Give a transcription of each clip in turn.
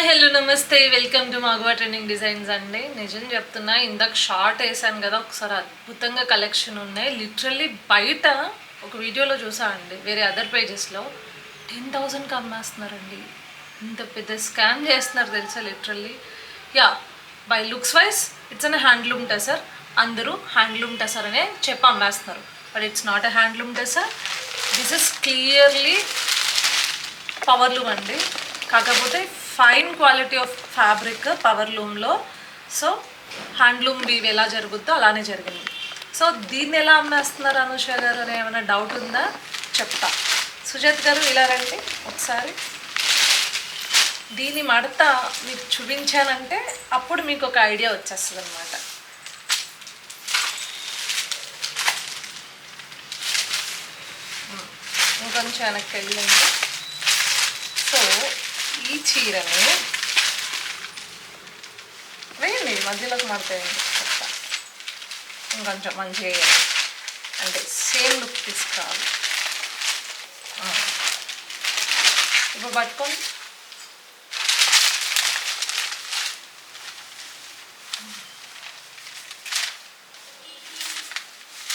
Hi hello నమస్తే welcome to మాగువా trending designs అండి. నిజం చెప్తున్నా, ఇందాక షార్ట్ వేసాను కదా, ఒకసారి అద్భుతంగా కలెక్షన్ ఉన్నాయి. లిటరల్లీ బయట ఒక వీడియోలో చూసా అండి, వేరే అదర్ పేజెస్లో 10,000కి అమ్మేస్తున్నారండి. ఇంత పెద్ద స్కామ్ చేస్తున్నారు తెలుసా literally. Yeah, by looks wise it's an handloom tussar. అందరూ హ్యాండ్లూమ్ టెసర్ అనే చెప్పి అమ్మేస్తున్నారు, but it's not a handloom tussar. This is clearly powerloom అండి. కాకపోతే ఫైన్ క్వాలిటీ ఆఫ్ ఫ్యాబ్రిక్ పవర్లూమ్లో. సో హ్యాండ్లూమ్ వీవ్ ఎలా జరుగుద్దో అలానే జరిగింది. సో దీన్ని ఎలా అమ్మేస్తున్నారు అనుష గారు అని ఏమైనా డౌట్ ఉందా? చెప్తా. సుజాత్ గారు ఇలా రండి ఒకసారి. దీని మడత మీకు చూపించానంటే అప్పుడు మీకు ఒక ఐడియా వచ్చేస్తుంది అనమాట. ఇంకొంచెం వెనక్కి వెళ్ళండి. సో ఈ చీరని వేయండి, మధ్యలోకి మడతాయండి. చెప్తా, ఇంకొంచెం మంచిగా వేయండి, అంటే సేమ్ లుక్ తీసుకురావాలి. ఇప్పుడు పట్టుకోండి.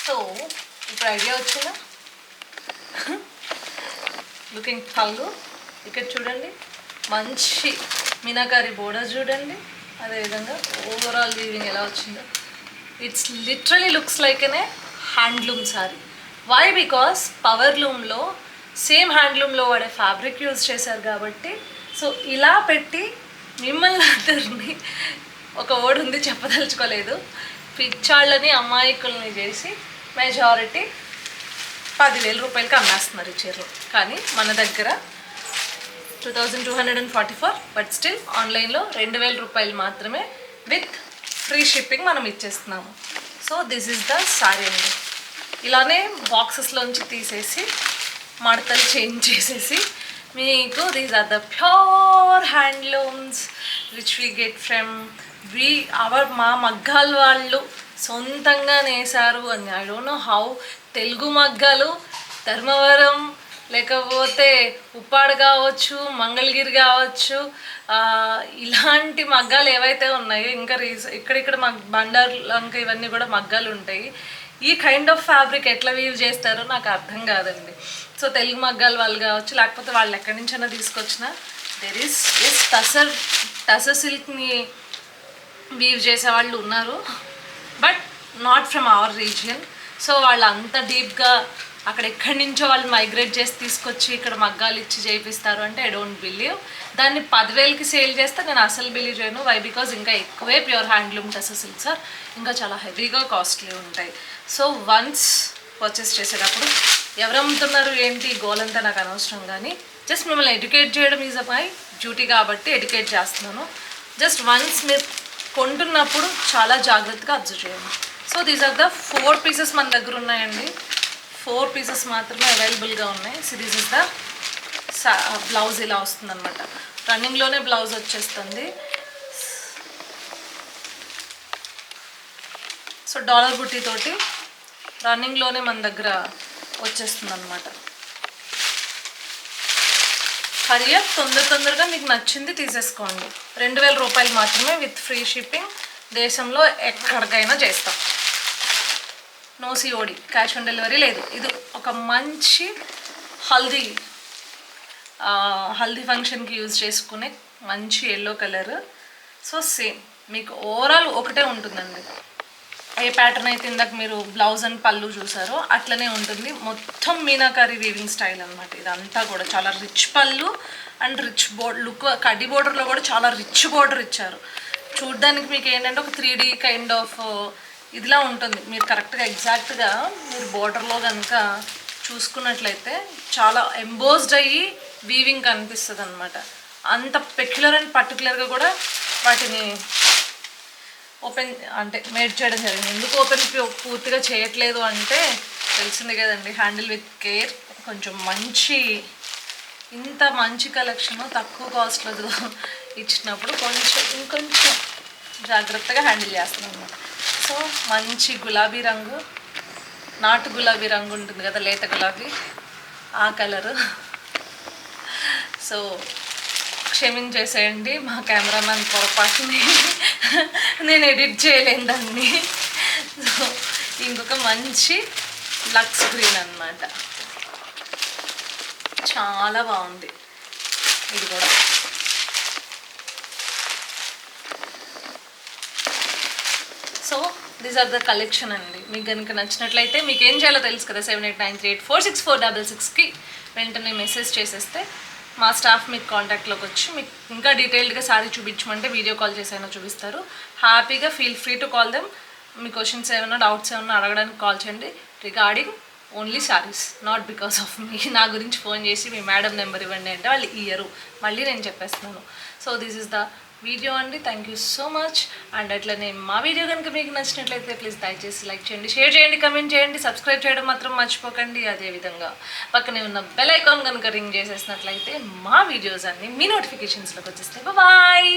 సో ఇప్పుడు ఐడియా వచ్చిందా? లుకింగ్ పళ్ళు ఇక్కడ చూడండి, మంచి మీనాకారి బోర్డర్ చూడండి. అదేవిధంగా ఓవరాల్ వీవింగ్ ఎలా వచ్చిందో, it's literally looks like an a handloom sari. Why? Because పవర్లూమ్లో సేమ్ హ్యాండ్లూమ్లో వాడే ఫ్యాబ్రిక్ యూజ్ చేశారు కాబట్టి. సో ఇలా పెట్టి మిమ్మల్ని అందరినీ, ఒక వర్డ్ ఉంది చెప్పదలుచుకోలేదు, పిచ్చాళ్ళని అమాయకుల్ని చేసి మెజారిటీ 10,000 రూపాయలకి అమ్మేస్తున్నారు ఈ చీరలు. కానీ మన దగ్గర 2,244, బట్ స్టిల్ ఆన్లైన్లో 2,000 రూపాయలు మాత్రమే విత్ ఫ్రీ షిప్పింగ్ మనం ఇచ్చేస్తున్నాము. So this is the sari అండి. ఇలానే బాక్సెస్లోంచి తీసేసి మడతలు చేంజ్ చేసేసి మీకు these are the pure handlooms which we get from మా మగ్గాల వాళ్ళు సొంతంగా నేసారు అని. I don't know how. Telugu మగ్గాలు ధర్మవరం, లేకపోతే ఉప్పాడు కావచ్చు, మంగళగిరి కావచ్చు, ఇలాంటి మగ్గాలు ఏవైతే ఉన్నాయో, ఇంకా ఇక్కడిక్కడ బండార్లంక ఇవన్నీ కూడా మగ్గాలు ఉంటాయి. ఈ కైండ్ ఆఫ్ ఫ్యాబ్రిక్ ఎట్లా వీవ్ చేస్తారో నాకు అర్థం కాదండి. సో తెలుగు మగ్గాల వాళ్ళు కావచ్చు, లేకపోతే వాళ్ళు ఎక్కడి నుంచైనా తీసుకొచ్చినా, దెర్ ఈస్ టసర్ సిల్క్ని వీవ్ చేసే వాళ్ళు ఉన్నారు, but not from our region. So వాళ్ళు అంత డీప్గా అక్కడ ఎక్కడి నుంచో వాళ్ళు మైగ్రేట్ చేసి తీసుకొచ్చి ఇక్కడ మగ్గాలు ఇచ్చి చేయిస్తారు అంటే ఐ డోంట్ బిలీవ్. దాన్ని 10,000కి సేల్ చేస్తే నేను అసలు బిలీవ్ చేయను. వై? బికాజ్ ఇంకా ఎక్కువే pure handloom tussar silk sir, ఇంకా చాలా హెవీగా కాస్ట్లీ ఉంటాయి. సో వన్స్ పర్చేస్ చేసేటప్పుడు ఎవరు అమ్ముతున్నారు ఏంటి గోలంతా నాకు అనవసరం, కానీ జస్ట్ మిమ్మల్ని ఎడ్యుకేట్ చేయడం ఈజ్ మై డ్యూటీ కాబట్టి ఎడ్యుకేట్ చేస్తున్నాను. జస్ట్ వన్స్ మీరు కొంటున్నప్పుడు చాలా జాగ్రత్తగా అబ్జర్వ్ చేయండి. So these are the 4 pieces మన దగ్గర ఉన్నాయండి. 4 పీసెస్ మాత్రమే అవైలబుల్గా ఉన్నాయి. So this is the blouse ఇలా వస్తుంది అనమాట. రన్నింగ్లోనే బ్లౌజ్ వచ్చేస్తుంది. సో డాలర్ బుట్టితోటి రన్నింగ్లోనే మన దగ్గర వచ్చేస్తుంది అనమాట. హరియా, తొందరగా మీకు నచ్చింది తీసేసుకోండి. 2,000 రూపాయలు మాత్రమే విత్ ఫ్రీ షిప్పింగ్. దేశంలో ఎక్కడికైనా చేస్తాం. No COD, cash on delivery లేదు. ఇది ఒక మంచి హల్దీ ఫంక్షన్కి యూజ్ చేసుకునే మంచి ఎల్లో కలర్. సో సేమ్ మీకు ఓవరాల్ ఒకటే ఉంటుందండి. ఏ ప్యాటర్న్ అయితే ఇందాక మీరు బ్లౌజ్ అండ్ పళ్ళు చూసారో అట్లనే ఉంటుంది. మొత్తం మీనాకారి వీవింగ్ స్టైల్ అనమాట. ఇదంతా కూడా చాలా రిచ్ పళ్ళు అండ్ రిచ్ లుక్. కడ్డీ బోర్డర్లో కూడా చాలా రిచ్ బోర్డర్ ఇచ్చారు. చూడ్డానికి మీకు ఏంటంటే ఒక 3D కైండ్ ఆఫ్ ఇదిలా ఉంటుంది. మీరు కరెక్ట్గా ఎగ్జాక్ట్గా మీరు బోర్డర్లో కనుక చూసుకున్నట్లయితే చాలా ఎంబోస్డ్ అయ్యి వీవింగ్ కనిపిస్తుంది అనమాట. అంత పెక్యులర్ అండ్ పర్టికులర్గా కూడా వాటిని ఓపెన్ అంటే మేడ్ చేయడం జరిగింది. ఎందుకు ఓపెన్ పూర్తిగా చేయట్లేదు అంటే తెలిసింది కదండి, హ్యాండిల్ విత్ కేర్. కొంచెం ఇంత మంచి కలెక్షన్ తక్కువ కాస్ట్లో ఇచ్చినప్పుడు ఇంకొంచెం జాగ్రత్తగా హ్యాండిల్ చేస్తున్నాం అన్నమాట. సో మంచి గులాబీ రంగు, నాటు గులాబీ రంగు ఉంటుంది కదా, లేత గులాబీ, ఆ కలరు. సో క్షమించేసేయండి, మా కెమెరామ్యాన్ పొరపాటుని నేను ఎడిట్ చేయలేను దాన్ని. సో ఇంకొక మంచి లక్స్ గ్రీన్ అన్నమాట, చాలా బాగుంది ఇది కూడా. So these are the collection అండి. మీకు కనుక నచ్చినట్లయితే మీకు ఏం చేయాలో తెలుసు కదా, 7893846466కి వెంటనే మెసేజ్ చేసేస్తే మా స్టాఫ్ మీకు కాంటాక్ట్లోకి వచ్చి మీకు ఇంకా డీటెయిల్డ్గా శారీ చూపించమంటే వీడియో కాల్ చేసైనా చూపిస్తారు. హ్యాపీగా feel free to call them. మీ క్వశ్చన్స్ ఏమైనా డౌట్స్ ఏమైనా అడగడానికి కాల్ చేయండి regarding only saris, not because of me. నా గురించి ఫోన్ చేసి మీ మేడం నెంబర్ ఇవ్వండి అంటే వాళ్ళు ఇయ్యరు, మళ్ళీ నేను చెప్పేస్తున్నాను. So this is the video అండి. Thank you so much. And అట్లనే మా వీడియో కనుక మీకు నచ్చినట్లయితే ప్లీజ్ దయచేసి లైక్ చేయండి, షేర్ చేయండి, కమెంట్ చేయండి, సబ్స్క్రైబ్ చేయడం మాత్రం మర్చిపోకండి. అదేవిధంగా పక్కనే ఉన్న బెల్ ఐకాన్ కనుక రింగ్ చేసేసినట్లయితే మా వీడియోస్ అన్నీ మీ నోటిఫికేషన్స్లోకి వచ్చేస్తాయి. బాయ్.